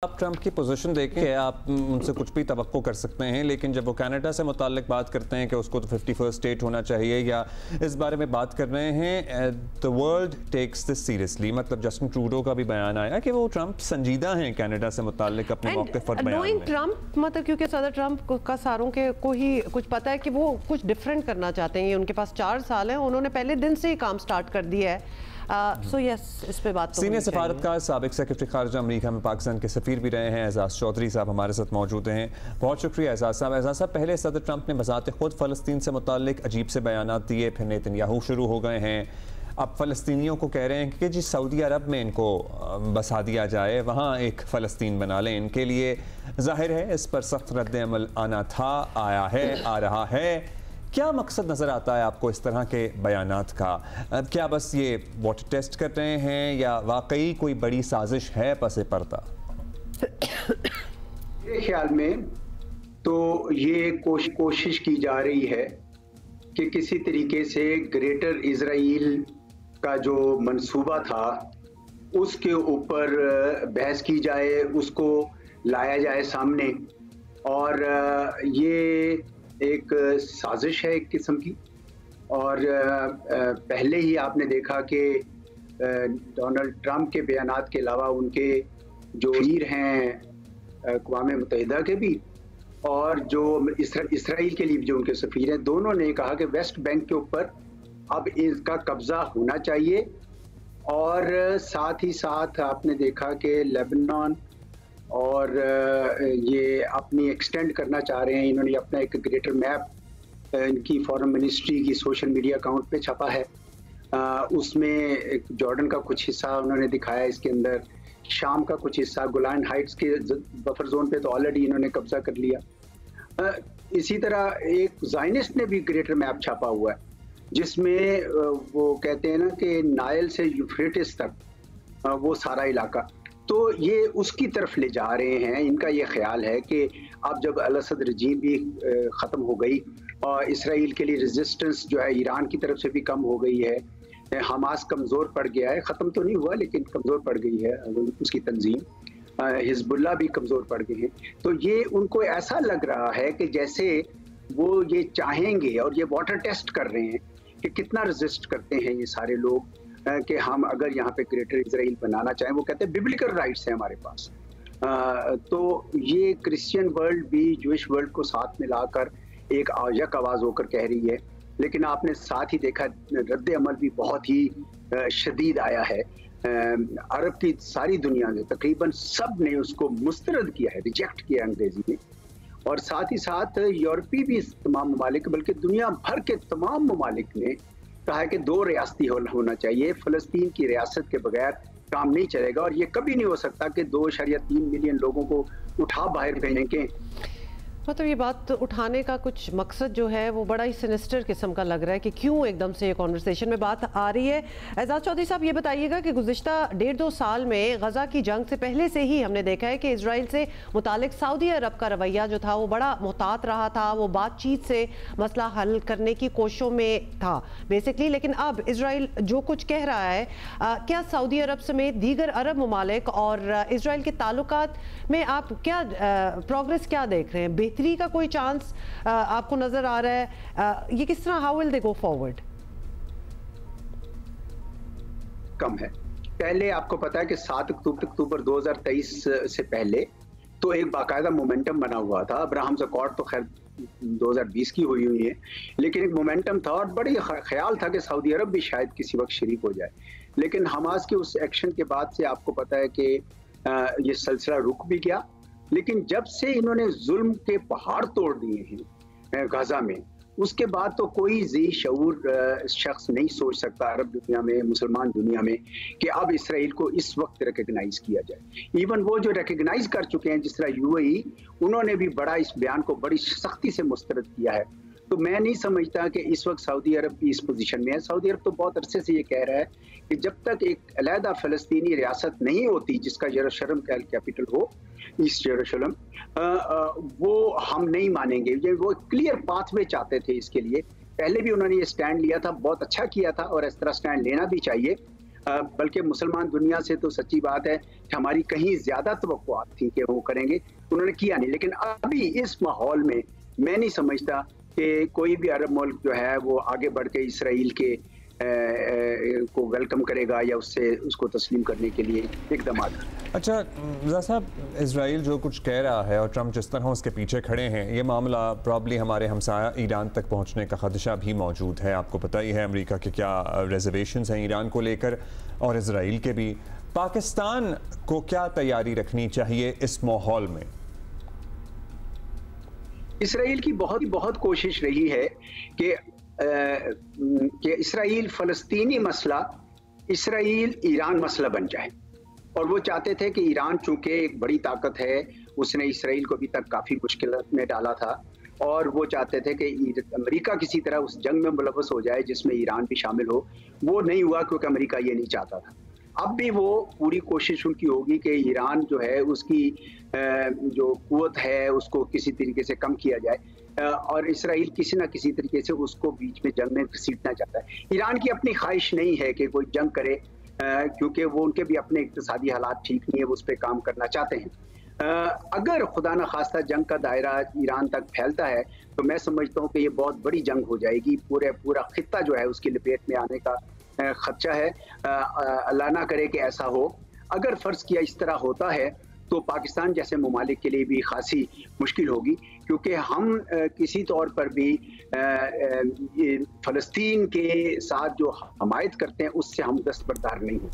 आप ट्रंप की पोजीशन देख के आप उनसे कुछ भी तवक्को कर सकते हैं, लेकिन जब वो कनाडा से मुताल्लिक बात करते हैं कि उसको तो 51st स्टेट होना चाहिए या इस बारे में बात कर रहे हैं, the world takes this seriously. मतलब जस्टिन ट्रूडो का भी बयान आया कि वो ट्रंप संजीदा हैं कनाडा से मुताल्लिक अपने मौके पर बयान में। ट्रंप मतलब क्योंकि सदर ट्रंप का सारों के को ही कुछ पता है कि वो कुछ डिफरेंट करना चाहते हैं। उनके पास 4 साल हैं, उन्होंने पहले दिन से ही काम स्टार्ट कर दिया है। सो यस, इस पे बात तो सीनियर सफारतकार साबिक सेक्रेटरी खारजा अमेरिका में पाकिस्तान के सफीर भी रहे हैं एजाज चौधरी साहब हमारे साथ मौजूद हैं। बहुत शुक्रिया एजाज साहब। एजाज साहब, पहले सदर ट्रंप ने बजाते खुद फ़लस्तीन से मुताल्लिक अजीब से बयान दिए, फिर नेतन्याहू शुरू हो गए हैं। अब फ़लस्तीनियों को कह रहे हैं कि जी सऊदी अरब में इनको बसा दिया जाए, वहाँ एक फ़लस्तीन बना लें इनके लिए। जाहिर है इस पर सख्त रद्द अमल आना था, आया है, आ रहा है। क्या मकसद नज़र आता है आपको इस तरह के बयानात का? क्या बस ये वाटर टेस्ट कर रहे हैं या वाकई कोई बड़ी साजिश है पसे पर्दा? मेरे ख्याल में तो ये कोशिश की जा रही है कि किसी तरीके से ग्रेटर इजराइल का जो मंसूबा था उसके ऊपर बहस की जाए, उसको लाया जाए सामने। और ये एक साजिश है एक किस्म की। और पहले ही आपने देखा कि डोनाल्ड ट्रंप के बयानात के अलावा उनके जो वीर हैं अक़वाम मुत्तहिदा के भी और जो इसराइल के लिए जो उनके सफ़ीर हैं, दोनों ने कहा कि वेस्ट बैंक के ऊपर अब इसका कब्ज़ा होना चाहिए। और साथ ही साथ आपने देखा कि लेबनान और ये अपनी एक्सटेंड करना चाह रहे हैं। इन्होंने अपना एक ग्रेटर मैप इनकी फॉरेन मिनिस्ट्री की सोशल मीडिया अकाउंट पे छपा है। उसमें जॉर्डन का कुछ हिस्सा उन्होंने दिखाया, इसके अंदर शाम का कुछ हिस्सा, गोलान हाइट्स के बफर जोन पे तो ऑलरेडी इन्होंने कब्जा कर लिया। इसी तरह एक ज़ायनिस्ट ने भी ग्रेटर मैप छापा हुआ है जिसमें वो कहते हैं ना कि नाइल से यूफ्रेटिस तक वो सारा इलाका, तो ये उसकी तरफ ले जा रहे हैं। इनका ये ख्याल है कि अब जब अल-असद रजीम भी ख़त्म हो गई और इसराइल के लिए रेजिस्टेंस जो है ईरान की तरफ से भी कम हो गई है, हमास कमज़ोर पड़ गया है, ख़त्म तो नहीं हुआ लेकिन कमज़ोर पड़ गई है उसकी तंजीम, हिजबुल्लाह भी कमज़ोर पड़ गए हैं। तो ये उनको ऐसा लग रहा है कि जैसे वो ये चाहेंगे और ये वाटर टेस्ट कर रहे हैं कि कितना रेजिस्ट करते हैं ये सारे लोग कि हम अगर यहाँ पे ग्रेटर इजराइल बनाना चाहें। वो कहते हैं बिब्लिकल राइट्स हैं हमारे पास। तो ये क्रिश्चियन वर्ल्ड भी जूइश वर्ल्ड को साथ मिलाकर एक यक आवाज़ होकर कह रही है। लेकिन आपने साथ ही देखा रद्द अमल भी बहुत ही शदीद आया है। अरब की सारी दुनिया में तकरीबन सब ने उसको मुस्तरद किया है, रिजेक्ट किया अंग्रेजी में। और साथ ही साथ यूरोपीय भी तमाम ममालिक, बल्कि दुनिया भर के तमाम ममालिक ने कहा है कि 2 रियासती होना चाहिए। फ़लस्तीन की रियासत के बगैर काम नहीं चलेगा और ये कभी नहीं हो सकता कि 2.3 मिलियन लोगों को उठा बाहर फेंकें। मतलब ये बात उठाने का कुछ मकसद जो है वो बड़ा ही सिनिस्टर किस्म का लग रहा है कि क्यों एकदम से ये कॉन्वर्सेशन में बात आ रही है। एजाज चौधरी साहब, ये बताइएगा कि गुज़िश्ता 1.5-2 साल में गज़ा की जंग से पहले से ही हमने देखा है कि इजराइल से मुतालिक सऊदी अरब का रवैया जो था वो बड़ा मुहतात रहा था, वो बातचीत से मसला हल करने की कोशिशों में था बेसिकली। लेकिन अब इजराइल जो कुछ कह रहा है, क्या सऊदी अरब समेत दीगर अरब ममालिक और इजराइल के ताल्लुकात में आप क्या प्रोग्रेस क्या देख रहे हैं? बेहतरी का कोई चांस आपको नजर आ रहा है? ये किस तरह, how will they go forward? कम है। पहले आपको पता है कि 7 अक्टूबर 2023 से पहले तो एक बाकायदा मोमेंटम बना हुआ था। अब्राहम्स अकॉर्ड तो खैर 2020 की हुई है, लेकिन एक मोमेंटम था और बड़ी ख्याल था कि सऊदी अरब भी शायद किसी वक्त शरीक हो जाए। लेकिन हमास के उस एक्शन के बाद से आपको पता है कि ये सिलसिला रुक भी गया। लेकिन जब से इन्होंने जुल्म के पहाड़ तोड़ दिए हैं गाजा में, उसके बाद तो कोई जी शऊर शख्स नहीं सोच सकता अरब दुनिया में, मुसलमान दुनिया में, कि अब इसराइल को इस वक्त रिकग्नाइज किया जाए। इवन वो जो रिकग्नाइज कर चुके हैं, जिस तरह यूएई, उन्होंने भी बड़ा इस बयान को बड़ी सख्ती से मुस्तरद किया है। तो मैं नहीं समझता कि इस वक्त सऊदी अरब की इस पोजीशन में है। सऊदी अरब तो बहुत अरसे से ये कह रहा है कि जब तक एक अलहदा फ़लस्तीनी रियासत नहीं होती जिसका यरूशलेम का कैपिटल हो, ईस्ट यरूशलेम, वो हम नहीं मानेंगे। वो क्लियर पाथवे चाहते थे इसके लिए। पहले भी उन्होंने ये स्टैंड लिया था, बहुत अच्छा किया था और इस तरह स्टैंड लेना भी चाहिए। बल्कि मुसलमान दुनिया से तो सच्ची बात है कि हमारी कहीं ज्यादा तवक्कुआत थी कि वो करेंगे, उन्होंने किया नहीं। लेकिन अभी इस माहौल में मैं नहीं समझता कि कोई भी अरब मुल्क जो है वो आगे बढ़ के इसराइल के को वेलकम करेगा या उससे उसको तस्लीम करने के लिए एकदम आता। अच्छा रज़ा साहब, इजराइल जो कुछ कह रहा है और ट्रंप जिस तरह उसके पीछे खड़े हैं, ये मामला प्रॉब्ली हमारे हमसाया ईरान तक पहुंचने का खदशा भी मौजूद है। आपको पता ही है अमेरिका के क्या रिजर्वेशंस हैं ईरान को लेकर और इजराइल के भी। पाकिस्तान को क्या तैयारी रखनी चाहिए इस माहौल में? इसराइल की बहुत कोशिश रही है कि इसराइल फ़लस्तीनी मसला इसराइल ईरान मसला बन जाए, और वो चाहते थे कि ईरान चूंकि एक बड़ी ताकत है, उसने इसराइल को अभी तक काफ़ी मुश्किलात में डाला था, और वो चाहते थे कि अमेरिका किसी तरह उस जंग में मुलव्वस हो जाए जिसमें ईरान भी शामिल हो। वो नहीं हुआ क्योंकि अमेरिका ये नहीं चाहता था। अब भी वो पूरी कोशिश उनकी होगी कि ईरान जो है उसकी जो कुव्वत है उसको किसी तरीके से कम किया जाए, और इसराइल किसी ना किसी तरीके से उसको बीच में जंग में घसीटना चाहता है। ईरान की अपनी ख्वाहिश नहीं है कि कोई जंग करे, क्योंकि वो उनके भी अपने इक्तिसादी हालात ठीक नहीं है, वो उस पर काम करना चाहते हैं। अगर खुदा न खास्ता जंग का दायरा ईरान तक फैलता है तो मैं समझता हूँ कि ये बहुत बड़ी जंग हो जाएगी, पूरा खित्ता जो है उसकी लपेट में आने का खदशा है। अल्लाह ना करे कि ऐसा हो। अगर फर्ज किया इस तरह होता है तो पाकिस्तान जैसे ममालिक के लिए भी खासी मुश्किल होगी, क्योंकि हम किसी तौर पर भी फ़लस्तीन के साथ जो हमायत करते हैं उससे हम दस्तबरदार नहीं हैं।